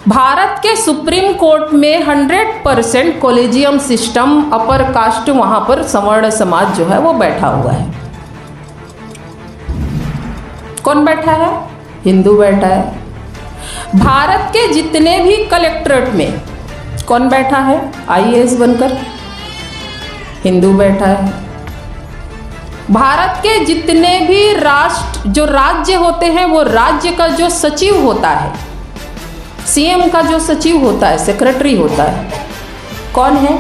भारत के supreme court में 100% collegium system, upper caste, वहां पर सवर्ण समाज जो है वो बैठा हुआ है। कौन बैठा है? हिंदू बैठा है। भारत के जितने भी कलेक्ट्रेट में कौन बैठा है? आईएएस बनकर हिंदू बैठा है। भारत के जितने भी जो राज्य होते हैं, वो राज्य का जो सचिव होता है, सीएम का जो सचिव होता है, सेक्रेटरी होता है, कौन है?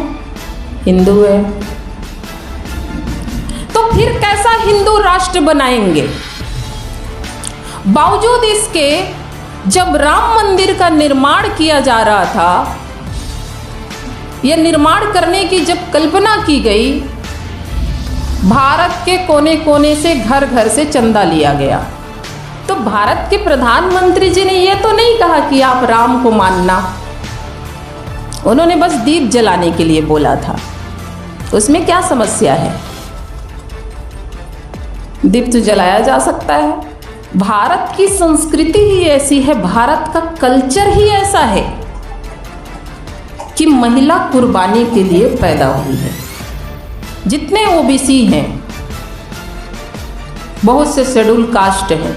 हिंदू है। तो फिर कैसा हिंदू राष्ट्र बनाएंगे? बावजूद इसके जब राम मंदिर का निर्माण किया जा रहा था, यह निर्माण करने की जब कल्पना की गई, भारत के कोने कोने से, घर घर से चंदा लिया गया। तो भारत के प्रधानमंत्री जी ने यह तो नहीं कहा कि आप राम को मानना, उन्होंने बस दीप जलाने के लिए बोला था। उसमें क्या समस्या है? दीप तो जलाया जा सकता है। भारत की संस्कृति ही ऐसी है, भारत का कल्चर ही ऐसा है कि महिला कुर्बानी के लिए पैदा हुई है। जितने ओबीसी हैं, बहुत से शेड्यूल कास्ट हैं,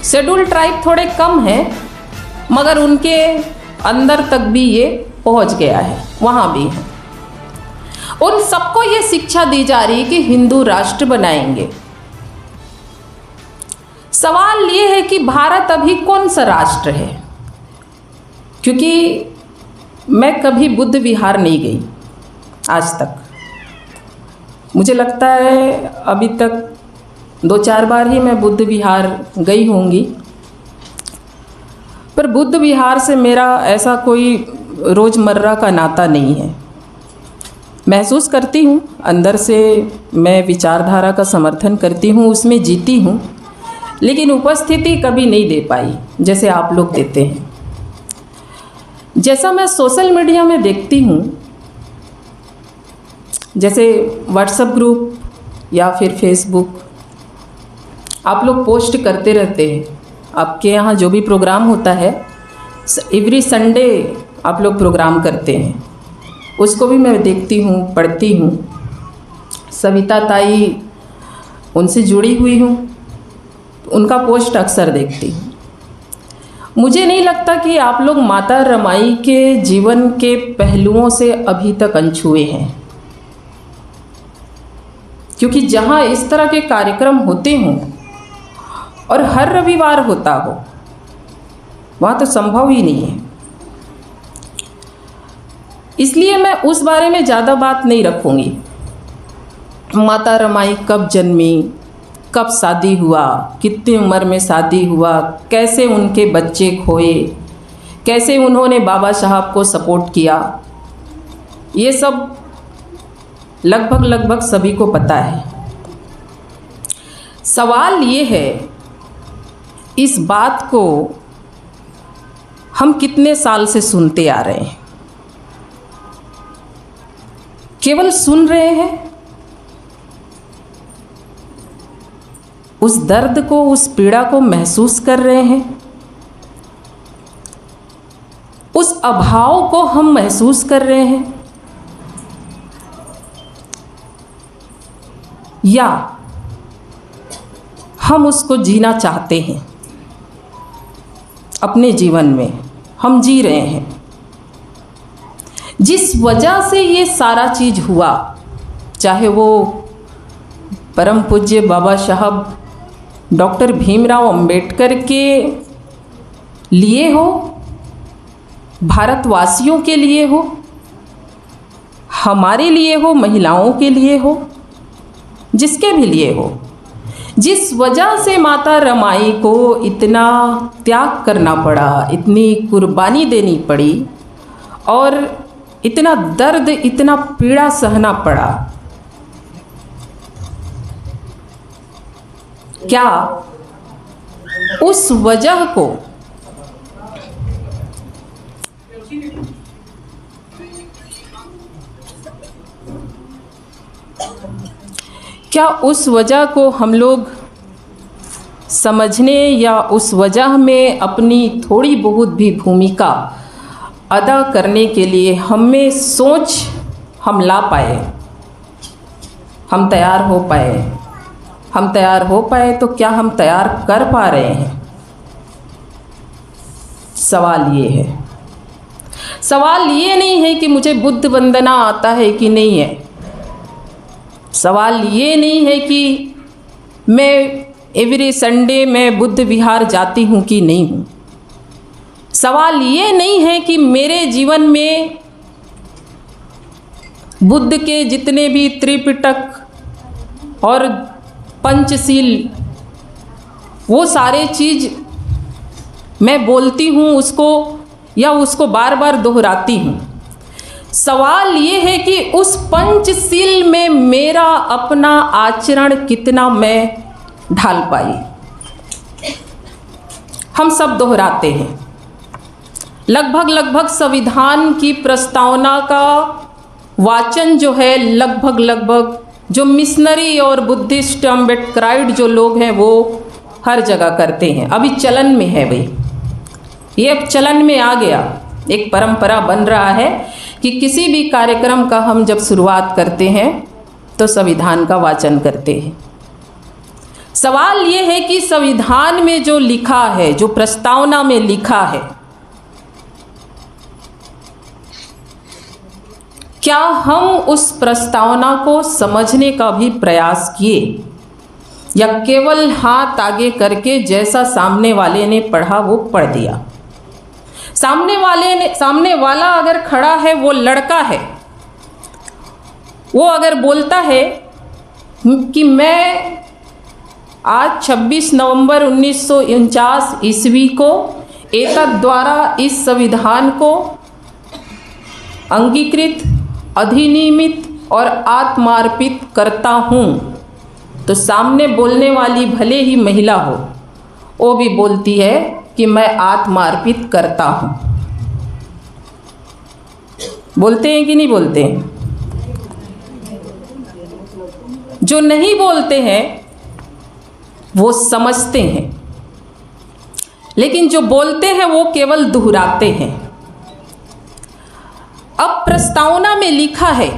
शेड्यूल ट्राइब थोड़े कम हैं, मगर उनके अंदर तक भी ये पहुंच गया है, वहां भी है। उन सबको ये शिक्षा दी जा रही है कि हिंदू राष्ट्र बनाएंगे। सवाल ये है कि भारत अभी कौन सा राष्ट्र है? क्योंकि मैं कभी बुद्ध विहार नहीं गई आज तक। मुझे लगता है अभी तक 2-4 बार ही मैं बुद्ध विहार गई होंगी, पर बुद्ध विहार से मेरा ऐसा कोई रोज़मर्रा का नाता नहीं है। महसूस करती हूँ अंदर से, मैं विचारधारा का समर्थन करती हूँ, उसमें जीती हूँ, लेकिन उपस्थिति कभी नहीं दे पाई जैसे आप लोग देते हैं। जैसा मैं सोशल मीडिया में देखती हूँ, जैसे व्हाट्सएप ग्रुप या फिर फेसबुक, आप लोग पोस्ट करते रहते हैं। आपके यहाँ जो भी प्रोग्राम होता है, एवरी संडे आप लोग प्रोग्राम करते हैं, उसको भी मैं देखती हूँ, पढ़ती हूँ। सविता ताई, उनसे जुड़ी हुई हूँ, उनका पोस्ट अक्सर देखती हूँ। मुझे नहीं लगता कि आप लोग माता रमाई के जीवन के पहलुओं से अभी तक अनछुए हैं, क्योंकि जहाँ इस तरह के कार्यक्रम होते हों और हर रविवार होता हो, वहाँ तो संभव ही नहीं है। इसलिए मैं उस बारे में ज़्यादा बात नहीं रखूँगी। माता रमाई कब जन्मी, कब शादी हुआ, कितनी उम्र में शादी हुआ, कैसे उनके बच्चे खोए, कैसे उन्होंने बाबा साहब को सपोर्ट किया, ये सब लगभग सभी को पता है। सवाल ये है, इस बात को हम कितने साल से सुनते आ रहे हैं? केवल सुन रहे हैं? उस दर्द को, उस पीड़ा को महसूस कर रहे हैं? उस अभाव को हम महसूस कर रहे हैं? या हम उसको जीना चाहते हैं? अपने जीवन में हम जी रहे हैं। जिस वजह से ये सारा चीज हुआ, चाहे वो परम पूज्य बाबा साहब डॉक्टर भीमराव अंबेडकर के लिए हो, भारतवासियों के लिए हो, हमारे लिए हो, महिलाओं के लिए हो, जिसके भी लिए हो, जिस वजह से माता रमाई को इतना त्याग करना पड़ा, इतनी कुर्बानी देनी पड़ी और इतना दर्द, इतना पीड़ा सहना पड़ा, क्या उस वजह को हम लोग समझने या उस वजह में अपनी थोड़ी बहुत भी भूमिका अदा करने के लिए हमें सोच हम ला पाए, हम तैयार हो पाए। हम तैयार हो पाए तो क्या हम तैयार कर पा रहे हैं? सवाल ये है। सवाल ये नहीं है कि मुझे बुद्ध वंदना आता है कि नहीं है। सवाल ये नहीं है कि मैं एवरी संडे मैं बुद्ध विहार जाती हूँ कि नहीं हूँ। सवाल ये नहीं है कि मेरे जीवन में बुद्ध के जितने भी त्रिपिटक और पंचशील वो सारे चीज़ मैं बोलती हूँ उसको या उसको बार बार दोहराती हूँ। सवाल ये है कि उस पंचशील में मेरा अपना आचरण कितना मैं ढाल पाई। हम सब दोहराते हैं। लगभग संविधान की प्रस्तावना का वाचन जो है लगभग जो मिशनरी और बुद्धिस्ट अम्बेडकराइट जो लोग हैं वो हर जगह करते हैं। अभी चलन में है भाई, ये अब चलन में आ गया। एक परंपरा बन रहा है कि किसी भी कार्यक्रम का हम जब शुरुआत करते हैं तो संविधान का वाचन करते हैं। सवाल ये है कि संविधान में जो लिखा है, जो प्रस्तावना में लिखा है, क्या हम उस प्रस्तावना को समझने का भी प्रयास किए या केवल हाथ आगे करके जैसा सामने वाले ने पढ़ा वो पढ़ दिया? सामने वाला अगर खड़ा है, वो लड़का है, वो अगर बोलता है कि मैं आज 26 नवंबर 1949 ईस्वी को एतद द्वारा इस संविधान को अंगीकृत, अधिनियमित और आत्मार्पित करता हूँ, तो सामने बोलने वाली भले ही महिला हो, वो भी बोलती है कि मैं आत्मार्पित करता हूँ। बोलते हैं कि नहीं बोलते हैं? जो नहीं बोलते हैं वो समझते हैं, लेकिन जो बोलते हैं वो केवल दोहराते हैं। अब प्रस्तावना में लिखा है,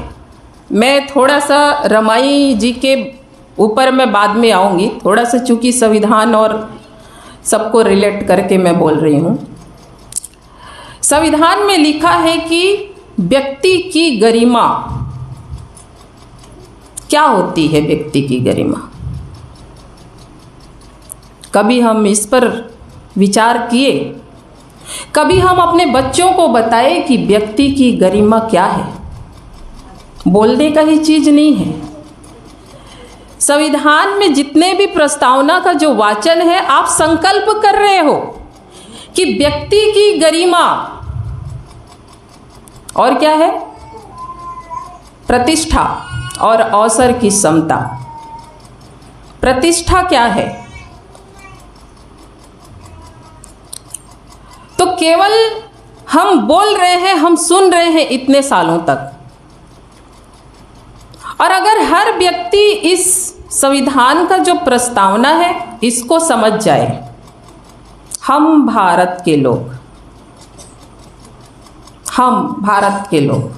मैं थोड़ा सा रमाई जी के ऊपर मैं बाद में आऊँगी, थोड़ा सा चूँकि संविधान और सबको रिलेट करके मैं बोल रही हूँ। संविधान में लिखा है कि व्यक्ति की गरिमा क्या होती है। व्यक्ति की गरिमा कभी हम इस पर विचार किए? कभी हम अपने बच्चों को बताए कि व्यक्ति की गरिमा क्या है? बोलने का ही चीज़ नहीं है। संविधान में जितने भी प्रस्तावना का जो वाचन है, आप संकल्प कर रहे हो कि व्यक्ति की गरिमा और क्या है? प्रतिष्ठा और अवसर की समता। प्रतिष्ठा क्या है? तो केवल हम बोल रहे हैं, हम सुन रहे हैं इतने सालों तक, और अगर हर व्यक्ति इस संविधान का जो प्रस्तावना है इसको समझ जाए, हम भारत के लोग,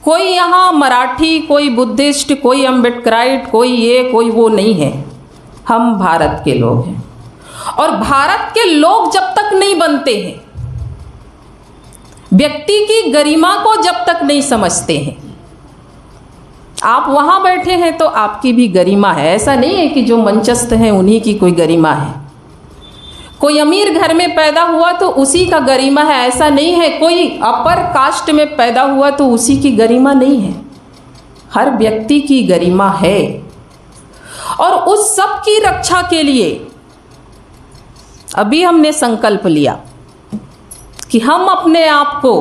कोई यहाँ मराठी, कोई बुद्धिस्ट, कोई अम्बेडकराइट, कोई ये कोई वो नहीं है। हम भारत के लोग हैं, और भारत के लोग जब तक नहीं बनते हैं, व्यक्ति की गरिमा को जब तक नहीं समझते हैं, आप वहाँ बैठे हैं तो आपकी भी गरिमा है। ऐसा नहीं है कि जो मंचस्थ हैं उन्हीं की कोई गरिमा है। कोई अमीर घर में पैदा हुआ तो उसी का गरिमा है, ऐसा नहीं है। कोई अपर कास्ट में पैदा हुआ तो उसी की गरिमा नहीं है। हर व्यक्ति की गरिमा है, और उस सब की रक्षा के लिए अभी हमने संकल्प लिया कि हम अपने आप को,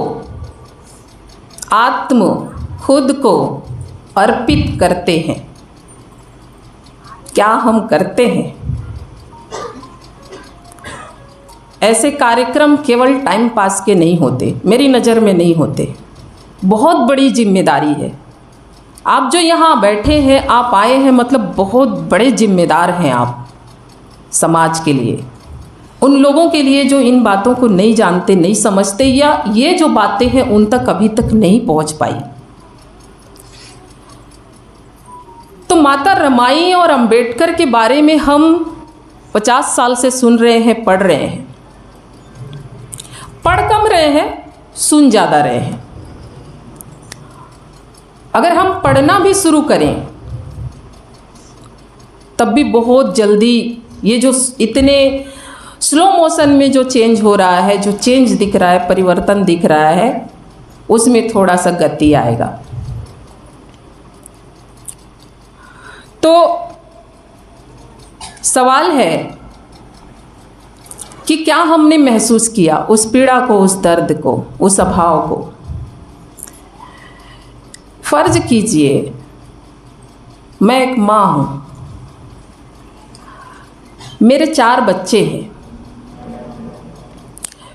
खुद को अर्पित करते हैं। क्या हम करते हैं? ऐसे कार्यक्रम केवल टाइम पास के नहीं होते, मेरी नज़र में नहीं होते। बहुत बड़ी जिम्मेदारी है। आप जो यहाँ बैठे हैं, आप आए हैं, मतलब बहुत बड़े जिम्मेदार हैं आप। समाज के लिए, उन लोगों के लिए जो इन बातों को नहीं जानते, नहीं समझते, या ये जो बातें हैं उन तक अभी तक नहीं पहुंच पाई। तो माता रमाई और अंबेडकर के बारे में हम 50 साल से सुन रहे हैं, पढ़ रहे हैं। पढ़ कम रहे हैं, सुन ज़्यादा रहे हैं। अगर हम पढ़ना भी शुरू करें तब भी बहुत जल्दी ये जो इतने स्लो मोशन में जो चेंज हो रहा है, जो चेंज दिख रहा है, परिवर्तन दिख रहा है, उसमें थोड़ा सा गति आएगा। तो सवाल है कि क्या हमने महसूस किया उस पीड़ा को, उस दर्द को, उस अभाव को। फर्ज कीजिए मैं एक माँ हूँ, मेरे 4 बच्चे हैं,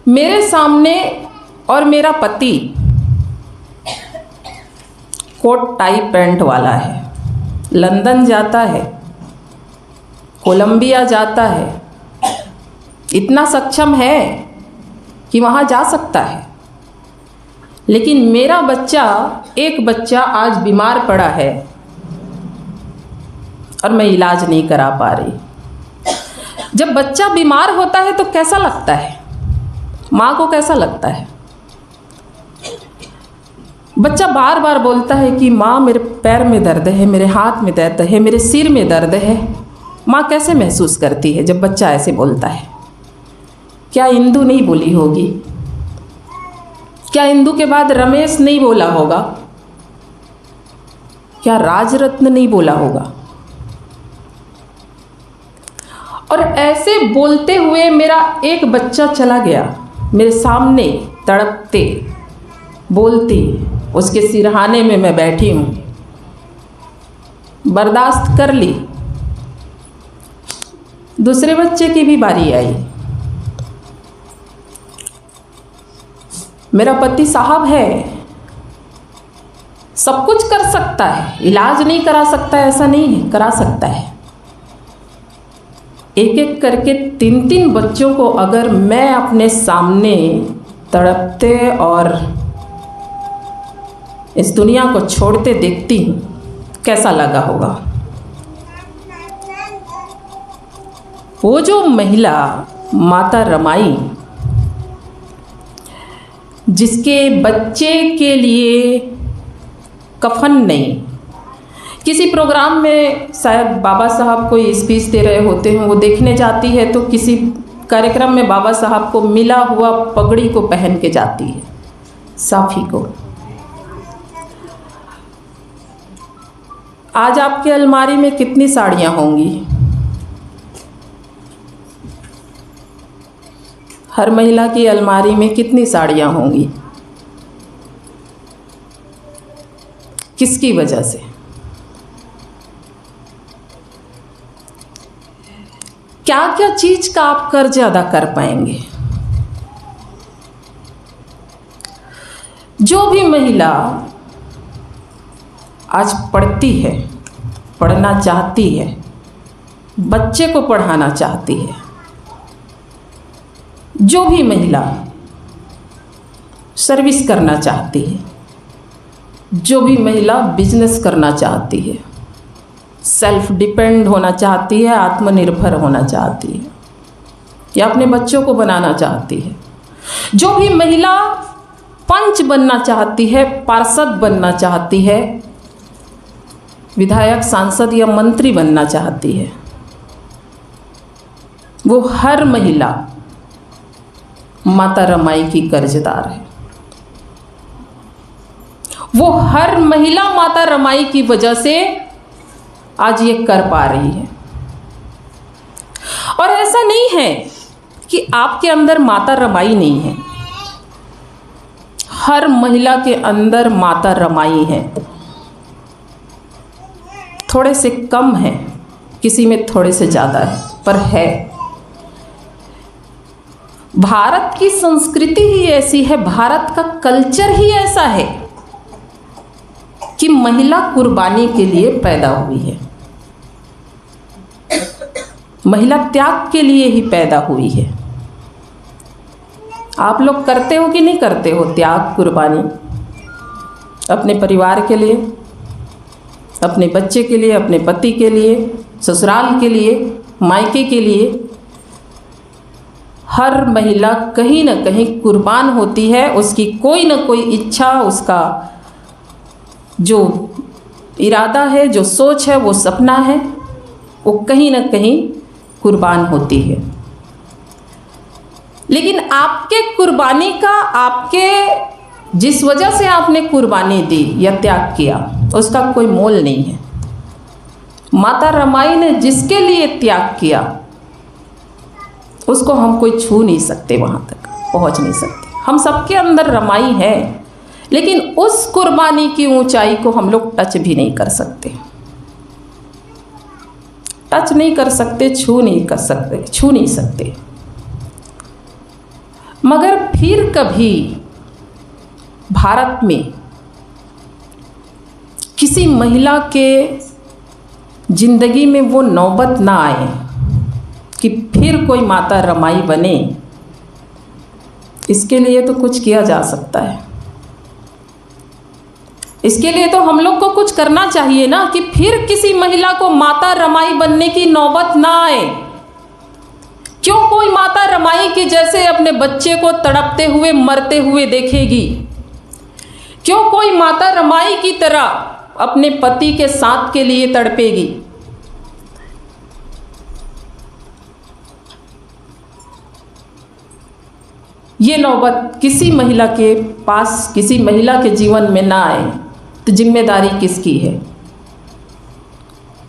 मेरे सामने और मेरा पति कोट टाई पैंट वाला है, लंदन जाता है, कोलंबिया जाता है, इतना सक्षम है कि वहाँ जा सकता है। लेकिन मेरा बच्चा, एक बच्चा आज बीमार पड़ा है और मैं इलाज नहीं करा पा रही। जब बच्चा बीमार होता है तो कैसा लगता है, माँ को कैसा लगता है? बच्चा बार बार बोलता है कि माँ मेरे पैर में दर्द है, मेरे हाथ में दर्द है, मेरे सिर में दर्द है। माँ कैसे महसूस करती है जब बच्चा ऐसे बोलता है? क्या इंदु नहीं बोली होगी? क्या इंदु के बाद रमेश नहीं बोला होगा? क्या राजरत्न नहीं बोला होगा? और ऐसे बोलते हुए मेरा एक बच्चा चला गया, मेरे सामने तड़पते बोलती, उसके सिरहाने में मैं बैठी हूँ, बर्दाश्त कर ली। दूसरे बच्चे की भी बारी आई। मेरा पति साहब है, सब कुछ कर सकता है, इलाज नहीं करा सकता ऐसा नहीं है, करा सकता है। एक एक करके 3-3 बच्चों को अगर मैं अपने सामने तड़पते और इस दुनिया को छोड़ते देखती हूँ, कैसा लगा होगा? वो जो महिला माता रमाई, जिसके बच्चे के लिए कफन नहीं, किसी प्रोग्राम में शायद बाबा साहब कोई स्पीच दे रहे होते हैं, वो देखने जाती है तो किसी कार्यक्रम में बाबा साहब को मिला हुआ पगड़ी को पहन के जाती है, साफी को। आज आपके अलमारी में कितनी साड़ियाँ होंगी? हर महिला की अलमारी में कितनी साड़ियाँ होंगी? किसकी वजह से? क्या क्या चीज का आप कर्ज अदा कर पाएंगे? जो भी महिला आज पढ़ती है, पढ़ना चाहती है, बच्चे को पढ़ाना चाहती है, जो भी महिला सर्विस करना चाहती है, जो भी महिला बिजनेस करना चाहती है, सेल्फ डिपेंड होना चाहती है, आत्मनिर्भर होना चाहती है, या अपने बच्चों को बनाना चाहती है, जो भी महिला पंच बनना चाहती है, पार्षद बनना चाहती है, विधायक, सांसद या मंत्री बनना चाहती है, वो हर महिला माता रमाई की कर्जदार है। वो हर महिला माता रमाई की वजह से आज ये कर पा रही है। और ऐसा नहीं है कि आपके अंदर माता रमाई नहीं है, हर महिला के अंदर माता रमाई है। थोड़े से कम है, किसी में थोड़े से ज़्यादा है, पर है। भारत की संस्कृति ही ऐसी है, भारत का कल्चर ही ऐसा है कि महिला कुर्बानी के लिए पैदा हुई है। महिला त्याग के लिए ही पैदा हुई है। आप लोग करते हो कि नहीं करते हो त्याग, कुर्बानी? अपने परिवार के लिए, अपने बच्चे के लिए, अपने पति के लिए, ससुराल के लिए, मायके के लिए। हर महिला कहीं ना कहीं कुर्बान होती है। उसकी कोई ना कोई इच्छा, उसका जो इरादा है, जो सोच है, वो सपना है, वो कहीं ना कहीं कुर्बान होती है। लेकिन आपके कुर्बानी का, आपके जिस वजह से आपने कुर्बानी दी या त्याग किया, उसका कोई मोल नहीं है। माता रमाई ने जिसके लिए त्याग किया, उसको हम कोई छू नहीं सकते, वहाँ तक पहुँच नहीं सकते। हम सबके अंदर रमाई है, लेकिन उस कुर्बानी की ऊंचाई को हम लोग टच भी नहीं कर सकते, टच नहीं कर सकते, छू नहीं सकते। मगर फिर कभी भारत में किसी महिला के जिंदगी में वो नौबत ना आए कि फिर कोई माता रमाई बने, इसके लिए तो कुछ किया जा सकता है। इसके लिए तो हम लोग को कुछ करना चाहिए ना, कि फिर किसी महिला को माता रमाई बनने की नौबत ना आए। क्यों कोई माता रमाई की जैसे अपने बच्चे को तड़पते हुए, मरते हुए देखेगी? क्यों कोई माता रमाई की तरह अपने पति के साथ के लिए तड़पेगी? ये नौबत किसी महिला के पास, किसी महिला के जीवन में ना आए तो जिम्मेदारी किसकी है?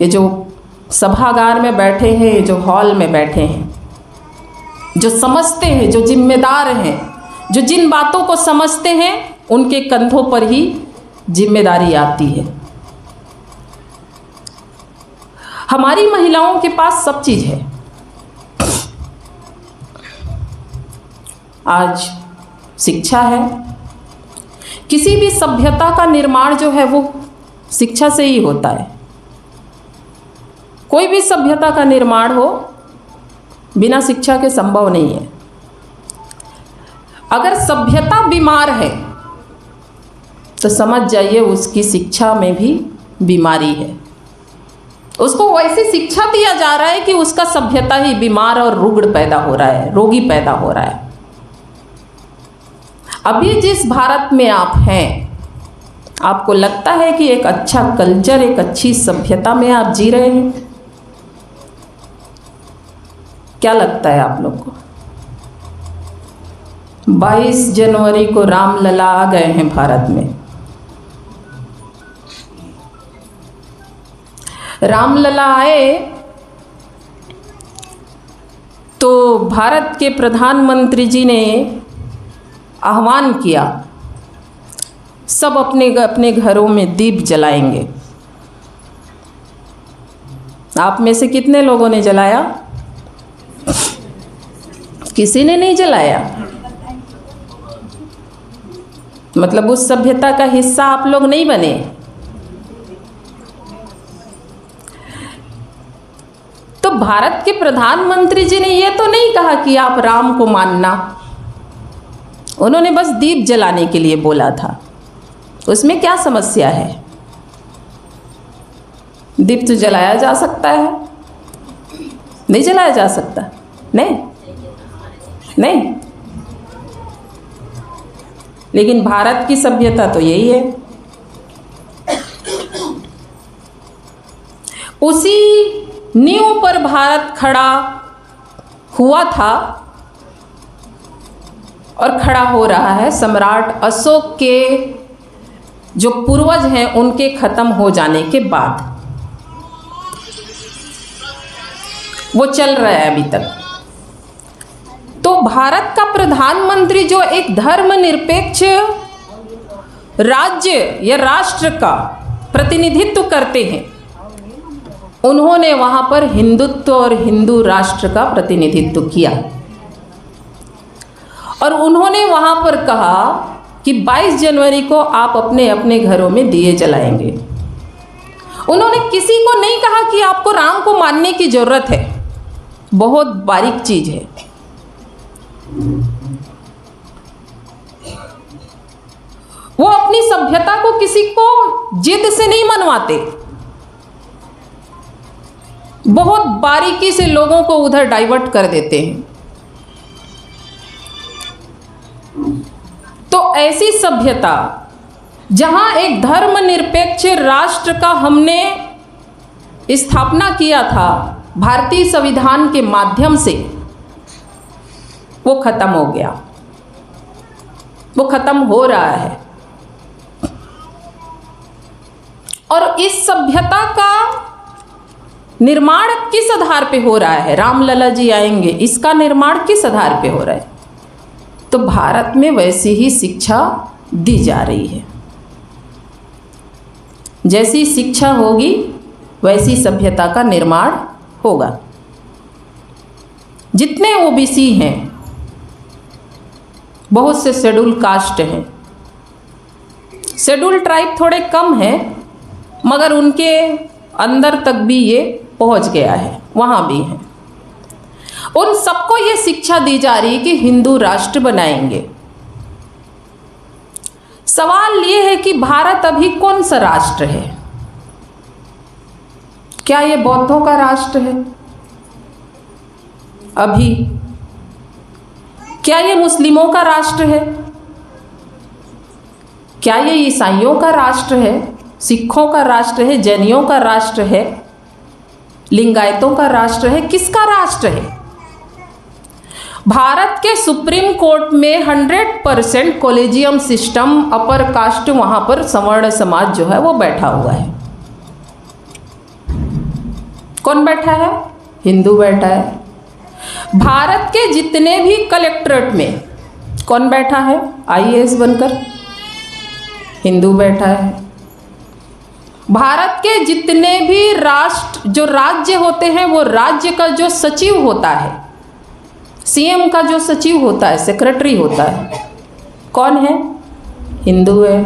ये जो सभागार में बैठे हैं, जो हॉल में बैठे हैं, जो समझते हैं, जो जिम्मेदार हैं, जो जिन बातों को समझते हैं, उनके कंधों पर ही जिम्मेदारी आती है। हमारी महिलाओं के पास सब चीज़ है। आज शिक्षा है। किसी भी सभ्यता का निर्माण जो है वो शिक्षा से ही होता है। कोई भी सभ्यता का निर्माण हो बिना शिक्षा के संभव नहीं है। अगर सभ्यता बीमार है तो समझ जाइए उसकी शिक्षा में भी बीमारी है। उसको वैसी शिक्षा दिया जा रहा है कि उसका सभ्यता ही बीमार और रुग्ण पैदा हो रहा है, रोगी पैदा हो रहा है। अभी जिस भारत में आप हैं, आपको लगता है कि एक अच्छा कल्चर, एक अच्छी सभ्यता में आप जी रहे हैं? क्या लगता है आप लोग को? 22 जनवरी को रामलला आ गए हैं भारत में। रामलला आए तो भारत के प्रधानमंत्री जी ने आह्वान किया, सब अपने अपने घरों में दीप जलाएंगे। आप में से कितने लोगों ने जलाया? किसी ने नहीं जलाया। मतलब उस सभ्यता का हिस्सा आप लोग नहीं बने। तो भारत के प्रधानमंत्री जी ने ये तो नहीं कहा कि आप राम को मानना, उन्होंने बस दीप जलाने के लिए बोला था। उसमें क्या समस्या है? दीप तो जलाया जा सकता है, नहीं जलाया जा सकता? नहीं, नहीं। लेकिन भारत की सभ्यता तो यही है। उसी नींव पर भारत खड़ा हुआ था और खड़ा हो रहा है। सम्राट अशोक के जो पूर्वज हैं उनके खत्म हो जाने के बाद वो चल रहा है अभी तक। तो भारत का प्रधानमंत्री जो एक धर्मनिरपेक्ष राज्य या राष्ट्र का प्रतिनिधित्व करते हैं, उन्होंने वहां पर हिंदुत्व और हिंदू राष्ट्र का प्रतिनिधित्व किया और उन्होंने वहां पर कहा कि 22 जनवरी को आप अपने अपने घरों में दिए जलाएंगे। उन्होंने किसी को नहीं कहा कि आपको राम को मानने की जरूरत है। बहुत बारीक चीज है। वो अपनी सभ्यता को किसी को जिद से नहीं मनवाते, बहुत बारीकी से लोगों को उधर डाइवर्ट कर देते हैं। तो ऐसी सभ्यता जहां एक धर्मनिरपेक्ष राष्ट्र का हमने स्थापना किया था भारतीय संविधान के माध्यम से, वो खत्म हो गया, वो खत्म हो रहा है। और इस सभ्यता का निर्माण किस आधार पे हो रहा है? रामलला जी आएंगे, इसका निर्माण किस आधार पे हो रहा है? तो भारत में वैसी ही शिक्षा दी जा रही है। जैसी शिक्षा होगी वैसी सभ्यता का निर्माण होगा। जितने ओबीसी हैं, बहुत से शेड्यूल कास्ट हैं, शेड्यूल ट्राइब थोड़े कम हैं, मगर उनके अंदर तक भी ये पहुंच गया है, वहां भी हैं। उन सबको ये शिक्षा दी जा रही है कि हिंदू राष्ट्र बनाएंगे। सवाल ये है कि भारत अभी कौन सा राष्ट्र है? क्या ये बौद्धों का राष्ट्र है अभी? क्या ये मुस्लिमों का राष्ट्र है? क्या ये ईसाइयों का राष्ट्र है? सिखों का राष्ट्र है? जैनियों का राष्ट्र है? लिंगायतों का राष्ट्र है? किसका राष्ट्र है? भारत के सुप्रीम कोर्ट में 100% कॉलेजियम सिस्टम, अपर कास्ट, वहां पर सवर्ण समाज जो है वो बैठा हुआ है। कौन बैठा है? हिंदू बैठा है। भारत के जितने भी कलेक्ट्रेट में कौन बैठा है आईएएस बनकर? हिंदू बैठा है। भारत के जितने भी जो राज्य होते हैं, वो राज्य का जो सचिव होता है, सीएम का जो सचिव होता है, सेक्रेटरी होता है, कौन है? हिंदू है।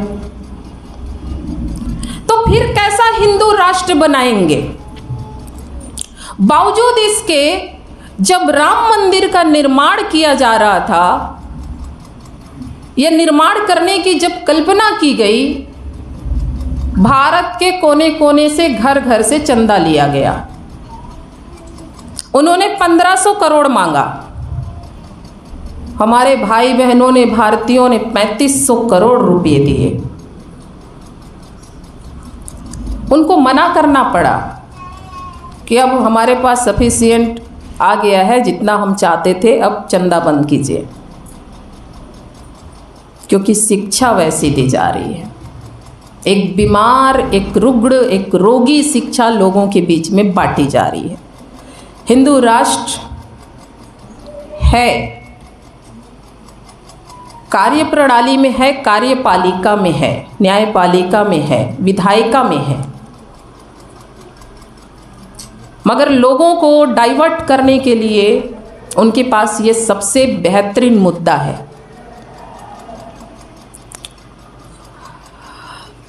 तो फिर कैसा हिंदू राष्ट्र बनाएंगे? बावजूद इसके जब राम मंदिर का निर्माण किया जा रहा था, यह निर्माण करने की जब कल्पना की गई, भारत के कोने कोने से, घर घर से चंदा लिया गया। उन्होंने 1500 करोड़ मांगा। हमारे भाई बहनों ने, भारतीयों ने 3500 करोड़ रुपए दिए। उनको मना करना पड़ा कि अब हमारे पास सफिशिएंट आ गया है, जितना हम चाहते थे, अब चंदा बंद कीजिए। क्योंकि शिक्षा वैसी दी जा रही है, एक बीमार, एक रुग्ण, एक रोगी शिक्षा लोगों के बीच में बांटी जा रही है। हिंदू राष्ट्र है, कार्य प्रणाली में है, कार्यपालिका में है, न्यायपालिका में है, विधायिका में है, मगर लोगों को डाइवर्ट करने के लिए उनके पास ये सबसे बेहतरीन मुद्दा है।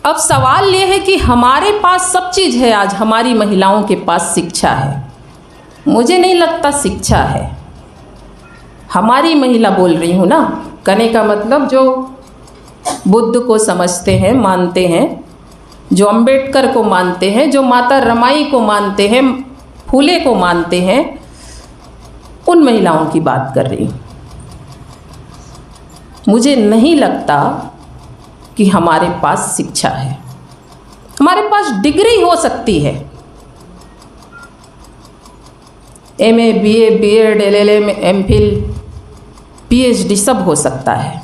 अब सवाल ये है कि हमारे पास सब चीज़ है, आज हमारी महिलाओं के पास शिक्षा है। मुझे नहीं लगता शिक्षा है। हमारी महिला बोल रही हूँ ना, कहने का मतलब जो बुद्ध को समझते हैं, मानते हैं, जो अंबेडकर को मानते हैं, जो माता रमाई को मानते हैं, फूले को मानते हैं, उन महिलाओं की बात कर रही हूँ। मुझे नहीं लगता कि हमारे पास शिक्षा है। हमारे पास डिग्री हो सकती है, MA, BA, BEd, LLM, MPhil, PhD सब हो सकता है,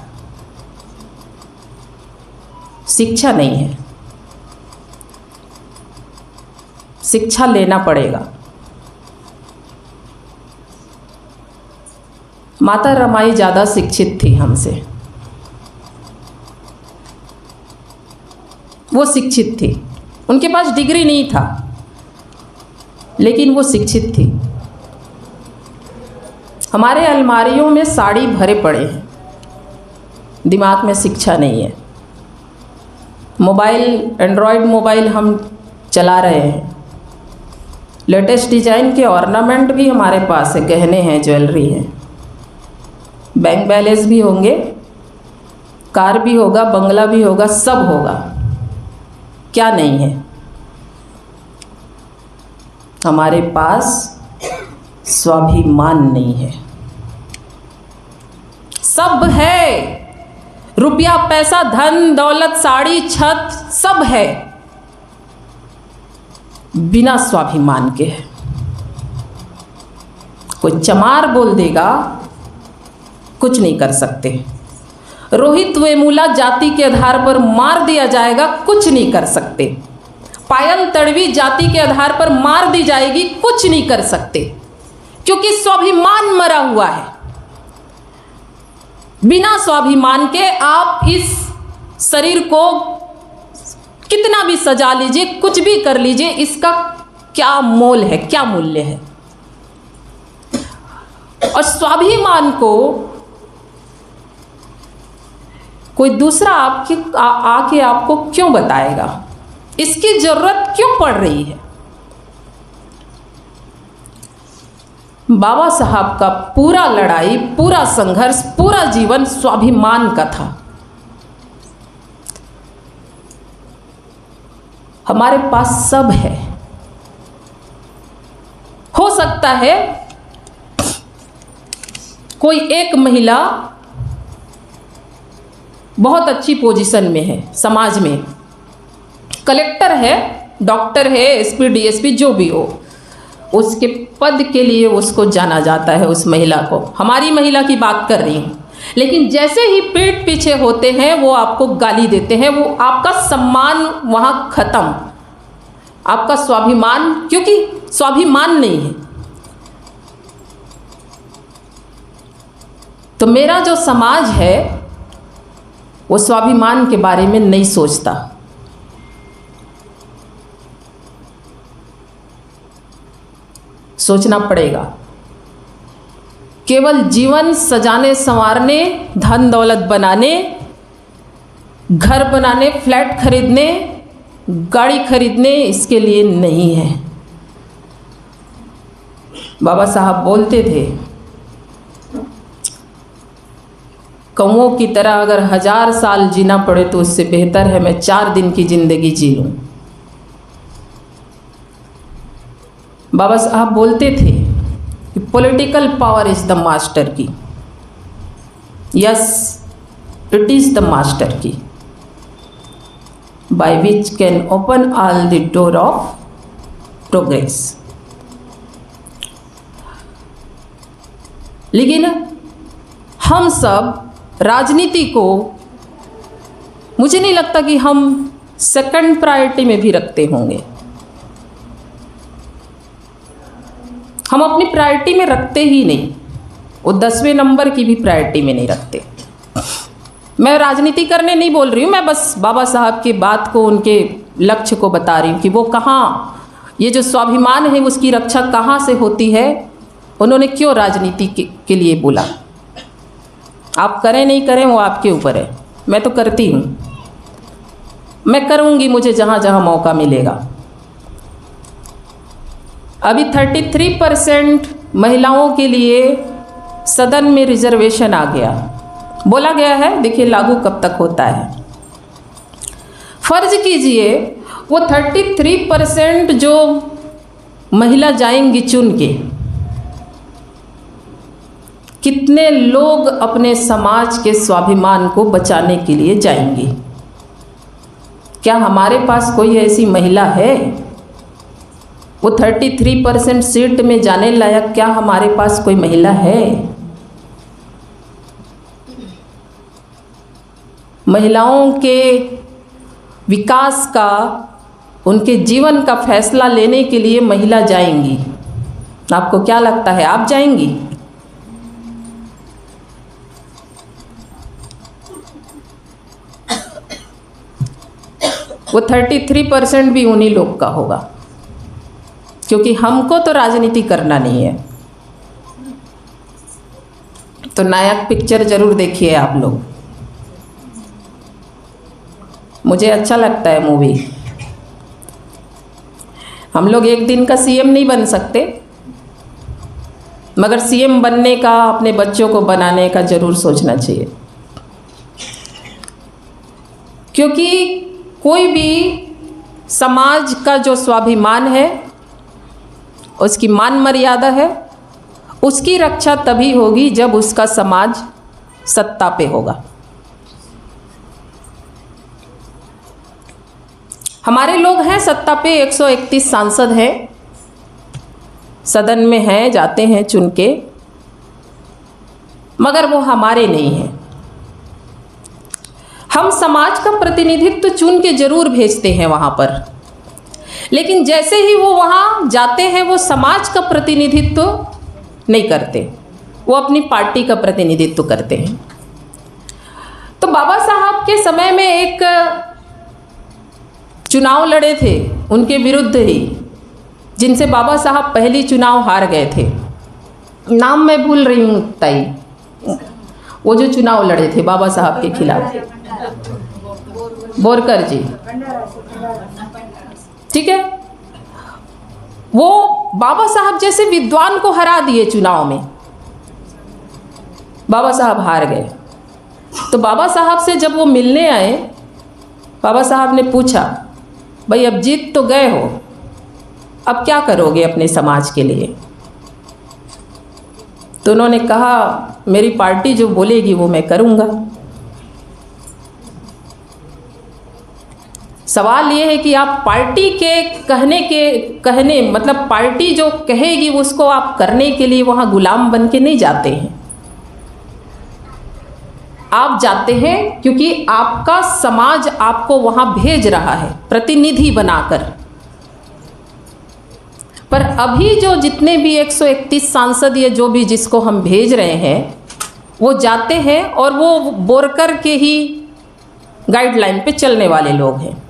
शिक्षा नहीं है। शिक्षा लेना पड़ेगा। माता रमाई ज़्यादा शिक्षित थी हमसे, वो शिक्षित थी, उनके पास डिग्री नहीं था, लेकिन वो शिक्षित थी। हमारे अलमारियों में साड़ी भरे पड़े हैं, दिमाग में शिक्षा नहीं है। मोबाइल, एंड्रॉयड मोबाइल हम चला रहे हैं, लेटेस्ट डिजाइन के ऑर्नामेंट भी हमारे पास है, गहने हैं, ज्वेलरी है, बैंक बैलेंस भी होंगे, कार भी होगा, बंगला भी होगा, सब होगा। क्या नहीं है? हमारे पास स्वाभिमान नहीं है। सब है, रुपया पैसा धन दौलत साड़ी छत सब है, बिना स्वाभिमान के है। कोई चमार बोल देगा कुछ नहीं कर सकते। रोहित वेमुला जाति के आधार पर मार दिया जाएगा, कुछ नहीं कर सकते। पायल तड़वी जाति के आधार पर मार दी जाएगी, कुछ नहीं कर सकते, क्योंकि स्वाभिमान मरा हुआ है। बिना स्वाभिमान के आप इस शरीर को कितना भी सजा लीजिए, कुछ भी कर लीजिए, इसका क्या मोल है, क्या मूल्य है? और स्वाभिमान को कोई दूसरा आके आपको क्यों बताएगा? इसकी जरूरत क्यों पड़ रही है? बाबा साहब का पूरा लड़ाई, पूरा संघर्ष, पूरा जीवन स्वाभिमान का था। हमारे पास सब है। हो सकता है कोई एक महिला बहुत अच्छी पोजीशन में है समाज में, कलेक्टर है, डॉक्टर है, एसपी डीएसपी जो भी हो, उसके पद के लिए उसको जाना जाता है, उस महिला को। हमारी महिला की बात कर रही हूँ। लेकिन जैसे ही पीठ पीछे होते हैं वो आपको गाली देते हैं, वो आपका सम्मान वहाँ खत्म, आपका स्वाभिमान, क्योंकि स्वाभिमान नहीं है। तो मेरा जो समाज है वो स्वाभिमान के बारे में नहीं सोचता। सोचना पड़ेगा। केवल जीवन सजाने संवारने, धन दौलत बनाने, घर बनाने, फ्लैट खरीदने, गाड़ी खरीदने, इसके लिए नहीं है। बाबा साहब बोलते थे, कौओं की तरह अगर 1000 साल जीना पड़े तो उससे बेहतर है मैं 4 दिन की जिंदगी जी लूं। बाबा साहब बोलते थे कि political power is the master key. Yes, it is the master key, by which can open all the door of progress. लेकिन हम सब राजनीति को, मुझे नहीं लगता कि हम सेकंड प्रायोरिटी में भी रखते होंगे। हम अपनी प्रायोरिटी में रखते ही नहीं, वो 10वें नंबर की भी प्रायोरिटी में नहीं रखते। मैं राजनीति करने नहीं बोल रही हूँ, मैं बस बाबा साहब की बात को, उनके लक्ष्य को बता रही हूँ कि वो कहाँ, ये जो स्वाभिमान है उसकी रक्षा कहाँ से होती है, उन्होंने क्यों राजनीति के लिए बोला। आप करें नहीं करें वो आपके ऊपर है, मैं तो करती हूँ, मैं करूँगी मुझे जहाँ जहाँ मौका मिलेगा। अभी 33% महिलाओं के लिए सदन में रिजर्वेशन आ गया, बोला गया है, देखिए लागू कब तक होता है। फर्ज कीजिए वो 33% जो महिला जाएंगी चुन के, कितने लोग अपने समाज के स्वाभिमान को बचाने के लिए जाएंगी? क्या हमारे पास कोई ऐसी महिला है? वो 33% सीट में जाने लायक क्या हमारे पास कोई महिला है? महिलाओं के विकास का, उनके जीवन का फैसला लेने के लिए महिला जाएंगी। आपको क्या लगता है, आप जाएंगी? वो 33% भी उन्हीं लोग का होगा, क्योंकि हमको तो राजनीति करना नहीं है। तो नायक पिक्चर जरूर देखिए आप लोग, मुझे अच्छा लगता है मूवी। हम लोग एक दिन का सीएम नहीं बन सकते, मगर सीएम बनने का, अपने बच्चों को बनाने का जरूर सोचना चाहिए। क्योंकि कोई भी समाज का जो स्वाभिमान है, उसकी मान मर्यादा है, उसकी रक्षा तभी होगी जब उसका समाज सत्ता पे होगा। हमारे लोग हैं सत्ता पे, 131 सांसद हैं, सदन में हैं, जाते हैं चुन के, मगर वो हमारे नहीं हैं। हम समाज का प्रतिनिधित्व चुन के जरूर भेजते हैं वहाँ पर, लेकिन जैसे ही वो वहाँ जाते हैं वो समाज का प्रतिनिधित्व नहीं करते, वो अपनी पार्टी का प्रतिनिधित्व करते हैं। तो बाबा साहब के समय में एक चुनाव लड़े थे उनके विरुद्ध ही, जिनसे बाबा साहब पहली चुनाव हार गए थे। नाम मैं भूल रही हूँ ताई, वो जो चुनाव लड़े थे बाबा साहब के खिलाफ, बोरकर जी, ठीक है। वो बाबा साहब जैसे विद्वान को हरा दिए चुनाव में, बाबा साहब हार गए। तो बाबा साहब से जब वो मिलने आए, बाबा साहब ने पूछा, भाई अब जीत तो गए हो, अब क्या करोगे अपने समाज के लिए? तो उन्होंने कहा, मेरी पार्टी जो बोलेगी वो मैं करूँगा। सवाल ये है कि आप पार्टी के कहने मतलब पार्टी जो कहेगी उसको आप करने के लिए वहाँ गुलाम बन के नहीं जाते हैं। आप जाते हैं क्योंकि आपका समाज आपको वहाँ भेज रहा है प्रतिनिधि बनाकर। पर अभी जो जितने भी 131 सांसद या जो भी जिसको हम भेज रहे हैं, वो जाते हैं और वो बोरकर के ही गाइडलाइन पे चलने वाले लोग हैं।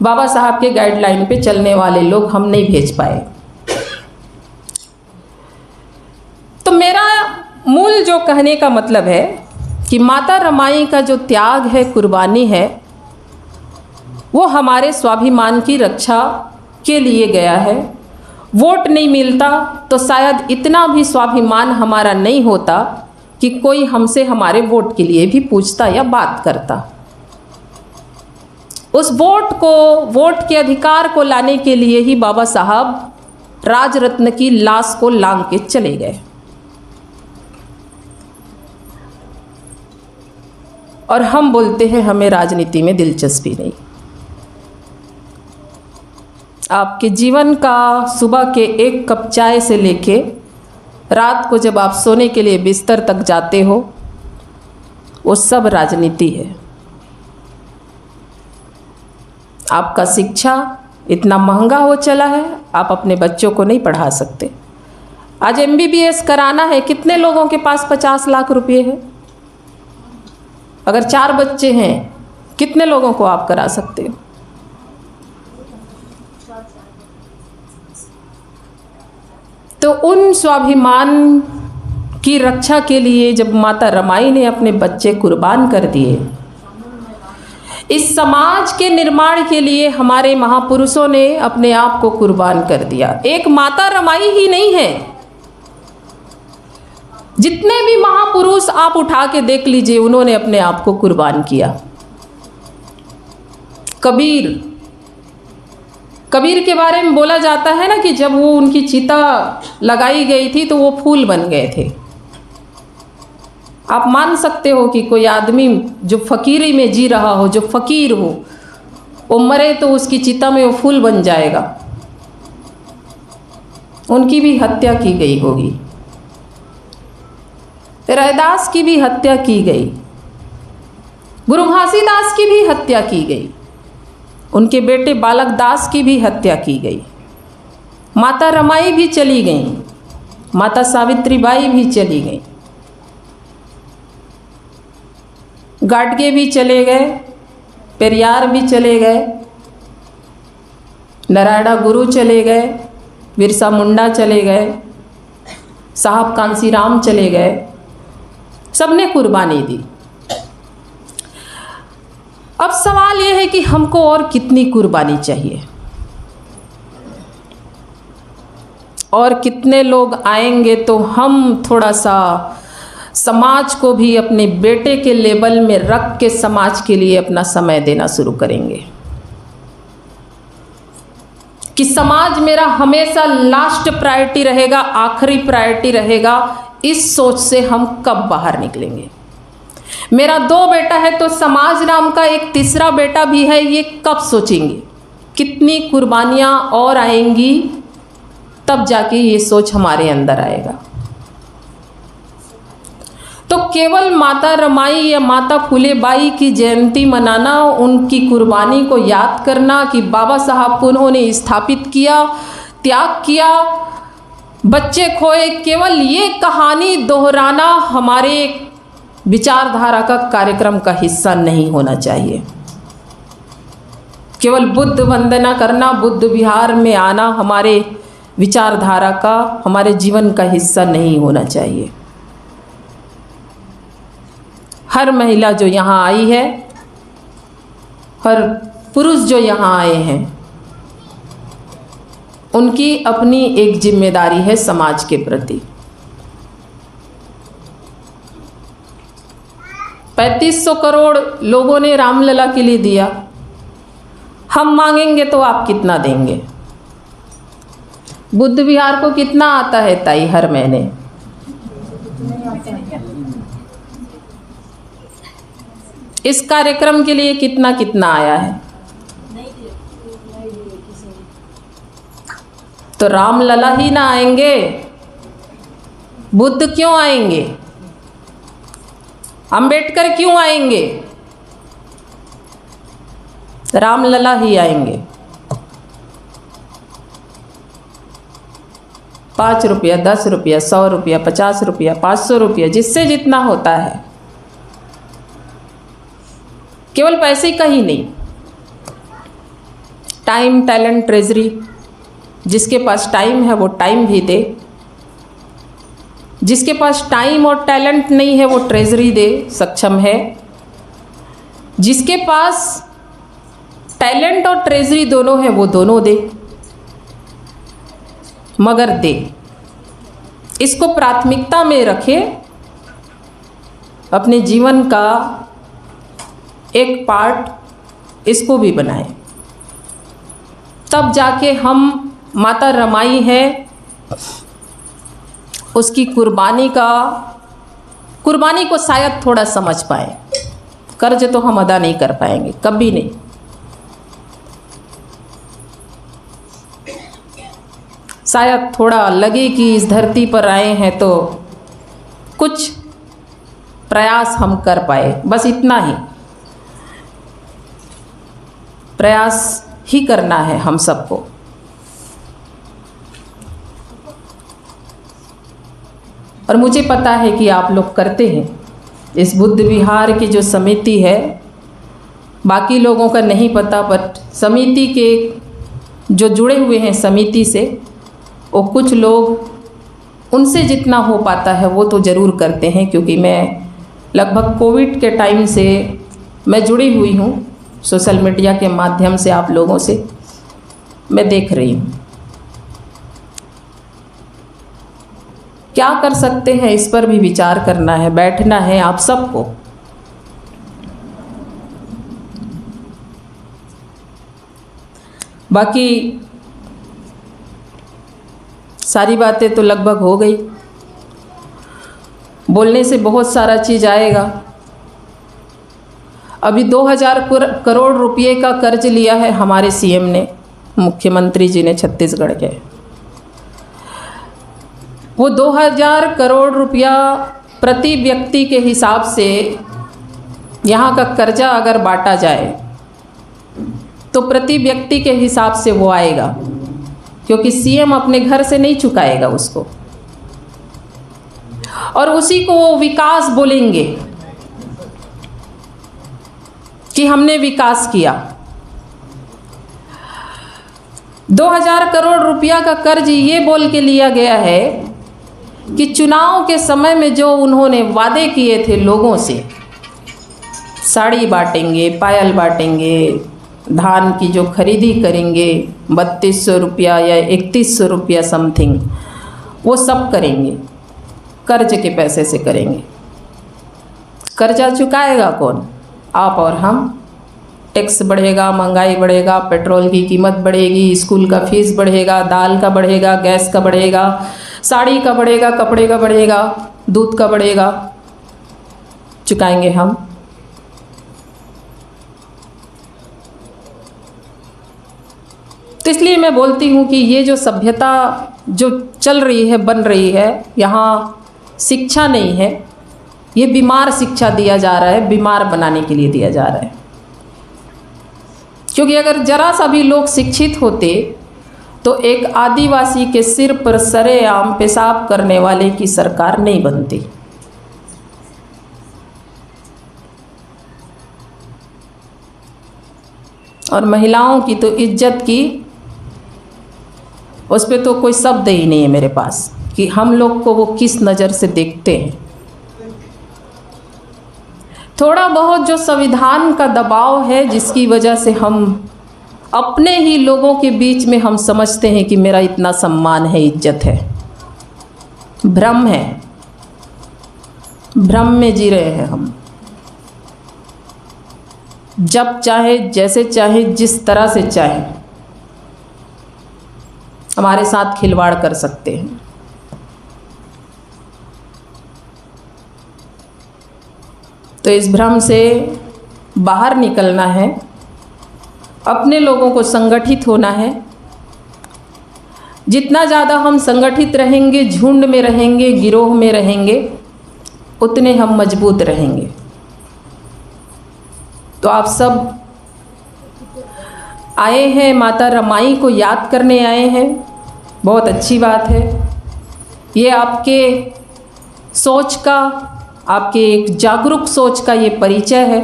बाबा साहब के गाइडलाइन पे चलने वाले लोग हम नहीं भेज पाए। तो मेरा मूल जो कहने का मतलब है कि माता रमाई का जो त्याग है, कुर्बानी है, वो हमारे स्वाभिमान की रक्षा के लिए गया है। वोट नहीं मिलता तो शायद इतना भी स्वाभिमान हमारा नहीं होता कि कोई हमसे हमारे वोट के लिए भी पूछता या बात करता। उस वोट के अधिकार को लाने के लिए ही बाबा साहब राजरत्न की लाश को लांग के चले गए। और हम बोलते हैं हमें राजनीति में दिलचस्पी नहीं। आपके जीवन का सुबह के एक कप चाय से लेके रात को जब आप सोने के लिए बिस्तर तक जाते हो, वो सब राजनीति है। आपका शिक्षा इतना महंगा हो चला है, आप अपने बच्चों को नहीं पढ़ा सकते। आज MBBS कराना है, कितने लोगों के पास 50 लाख रुपए है? अगर 4 बच्चे हैं, कितने लोगों को आप करा सकते हो? तो उन स्वाभिमान की रक्षा के लिए जब माता रमाई ने अपने बच्चे कुर्बान कर दिए, इस समाज के निर्माण के लिए हमारे महापुरुषों ने अपने आप को कुर्बान कर दिया। एक माता रमाई ही नहीं है, जितने भी महापुरुष आप उठा के देख लीजिए, उन्होंने अपने आप को कुर्बान किया। कबीर के बारे में बोला जाता है ना कि जब वो उनकी चिता लगाई गई थी तो वो फूल बन गए थे। आप मान सकते हो कि कोई आदमी जो फकीरी में जी रहा हो, जो फकीर हो, वो मरे तो उसकी चिता में वो फूल बन जाएगा। उनकी भी हत्या की गई होगी, रैदास की भी हत्या की गई, गुरु घासीदास की भी हत्या की गई, उनके बेटे बालक दास की भी हत्या की गई। माता रमाई भी चली गई, माता सावित्रीबाई भी चली गई, गाडगे भी चले गए, पेरियार भी चले गए, नारायणा गुरु चले गए, बिरसा मुंडा चले गए, साहब कांसीराम चले गए, सबने कुर्बानी दी। अब सवाल यह है कि हमको और कितनी कुर्बानी चाहिए? और कितने लोग आएंगे तो हम थोड़ा सा समाज को भी अपने बेटे के लेवल में रख के समाज के लिए अपना समय देना शुरू करेंगे कि समाज मेरा हमेशा लास्ट प्रायोरिटी रहेगा, आखिरी प्रायोरिटी रहेगा। इस सोच से हम कब बाहर निकलेंगे? मेरा 2 बेटा है तो समाज नाम का एक तीसरा बेटा भी है, ये कब सोचेंगे? कितनी कुर्बानियाँ और आएंगी, तब जाके ये सोच हमारे अंदर आएगा। तो केवल माता रमाई या माता फूलेबाई की जयंती मनाना, उनकी कुर्बानी को याद करना कि बाबा साहब को उन्होंने स्थापित किया, त्याग किया, बच्चे खोए, केवल ये कहानी दोहराना हमारे विचारधारा का कार्यक्रम का हिस्सा नहीं होना चाहिए। केवल बुद्ध वंदना करना, बुद्ध विहार में आना हमारे विचारधारा का, हमारे जीवन का हिस्सा नहीं होना चाहिए। हर महिला जो यहाँ आई है, हर पुरुष जो यहाँ आए हैं, उनकी अपनी एक जिम्मेदारी है समाज के प्रति। 3500 करोड़ लोगों ने रामलला के लिए दिया, हम मांगेंगे तो आप कितना देंगे? बुद्ध विहार को कितना आता है ताई हर महीने? इस कार्यक्रम के लिए कितना कितना आया है? तो रामलला ही ना आएंगे, बुद्ध क्यों आएंगे? अंबेडकर क्यों आएंगे? रामलला ही आएंगे। 5 रुपया, 10 रुपया, 100 रुपया, 50 रुपया, 500 रुपया, जिससे जितना होता है। केवल पैसे का ही नहीं, टाइम, टैलेंट, ट्रेजरी, जिसके पास टाइम है वो टाइम भी दे, जिसके पास टाइम और टैलेंट नहीं है वो ट्रेजरी दे, सक्षम है। जिसके पास टैलेंट और ट्रेजरी दोनों है वो दोनों दे, मगर दे। इसको प्राथमिकता में रखे, अपने जीवन का एक पार्ट इसको भी बनाए, तब जाके हम माता रमाई है उसकी कुर्बानी को शायद थोड़ा समझ पाए। कर्ज तो हम अदा नहीं कर पाएंगे, कभी नहीं। शायद थोड़ा लगे कि इस धरती पर आए हैं तो कुछ प्रयास हम कर पाए, बस इतना ही प्रयास ही करना है हम सबको। और मुझे पता है कि आप लोग करते हैं। इस बुद्ध विहार की जो समिति है, बाकी लोगों का नहीं पता, बट समिति के जो जुड़े हुए हैं समिति से, वो कुछ लोग उनसे जितना हो पाता है वो तो ज़रूर करते हैं। क्योंकि मैं लगभग कोविड के टाइम से मैं जुड़ी हुई हूँ, सोशल मीडिया के माध्यम से आप लोगों से मैं देख रही हूँ। क्या कर सकते हैं इस पर भी विचार करना है, बैठना है आप सबको। बाकी सारी बातें तो लगभग हो गई, बोलने से बहुत सारा चीज़ आएगा। अभी 2000 करोड़ रुपए का कर्ज लिया है हमारे सीएम ने, मुख्यमंत्री जी ने छत्तीसगढ़ के। वो 2000 करोड़ रुपया प्रति व्यक्ति के हिसाब से यहाँ का कर्जा अगर बांटा जाए तो प्रति व्यक्ति के हिसाब से वो आएगा, क्योंकि सीएम अपने घर से नहीं चुकाएगा उसको, और उसी को वो विकास बोलेंगे कि हमने विकास किया। 2000 करोड़ रुपया का कर्ज ये बोल के लिया गया है कि चुनाव के समय में जो उन्होंने वादे किए थे लोगों से, साड़ी बांटेंगे, पायल बांटेंगे, धान की जो खरीदी करेंगे 3200 रुपया या 3100 रुपया समथिंग, वो सब करेंगे, कर्ज के पैसे से करेंगे। कर्जा चुकाएगा कौन? आप और हम। टैक्स बढ़ेगा, महंगाई बढ़ेगा, पेट्रोल की कीमत बढ़ेगी, स्कूल का फीस बढ़ेगा, दाल का बढ़ेगा, गैस का बढ़ेगा, साड़ी का बढ़ेगा, कपड़े का बढ़ेगा, दूध का बढ़ेगा, चुकाएंगे हम। तो इसलिए मैं बोलती हूँ कि ये जो सभ्यता जो चल रही है, बन रही है, यहाँ शिक्षा नहीं है, ये बीमार शिक्षा दिया जा रहा है, बीमार बनाने के लिए दिया जा रहा है। क्योंकि अगर जरा सा भी लोग शिक्षित होते तो एक आदिवासी के सिर पर सरेआम पेशाब करने वाले की सरकार नहीं बनती। और महिलाओं की तो इज्जत की, उस पर तो कोई शब्द ही नहीं है मेरे पास कि हम लोग को वो किस नज़र से देखते हैं। थोड़ा बहुत जो संविधान का दबाव है, जिसकी वजह से हम अपने ही लोगों के बीच में हम समझते हैं कि मेरा इतना सम्मान है, इज्जत है। भ्रम है, भ्रम में जी रहे हैं हम। जब चाहे, जैसे चाहे, जिस तरह से चाहे हमारे साथ खिलवाड़ कर सकते हैं। तो इस भ्रम से बाहर निकलना है, अपने लोगों को संगठित होना है। जितना ज़्यादा हम संगठित रहेंगे, झुंड में रहेंगे, गिरोह में रहेंगे, उतने हम मजबूत रहेंगे। तो आप सब आए हैं, माता रमाई को याद करने आए हैं, बहुत अच्छी बात है। ये आपके सोच का, आपके एक जागरूक सोच का ये परिचय है।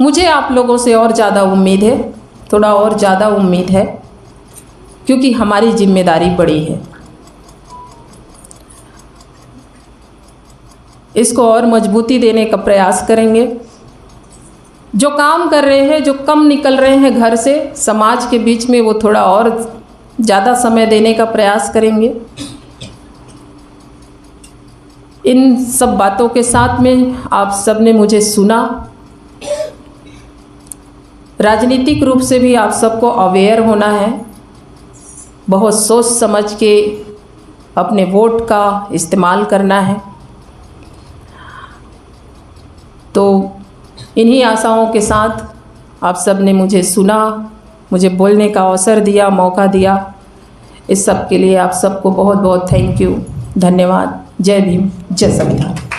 मुझे आप लोगों से और ज़्यादा उम्मीद है, थोड़ा और ज़्यादा उम्मीद है, क्योंकि हमारी जिम्मेदारी बड़ी है। इसको और मजबूती देने का प्रयास करेंगे। जो काम कर रहे हैं, जो कम निकल रहे हैं घर से समाज के बीच में, वो थोड़ा और ज़्यादा समय देने का प्रयास करेंगे। इन सब बातों के साथ में आप सब ने मुझे सुना। राजनीतिक रूप से भी आप सबको अवेयर होना है, बहुत सोच समझ के अपने वोट का इस्तेमाल करना है। तो इन्हीं आशाओं के साथ आप सब ने मुझे सुना, मुझे बोलने का अवसर दिया, मौका दिया। इस सब के लिए आप सबको बहुत बहुत थैंक यू, धन्यवाद। जय भीम, जय संविधान।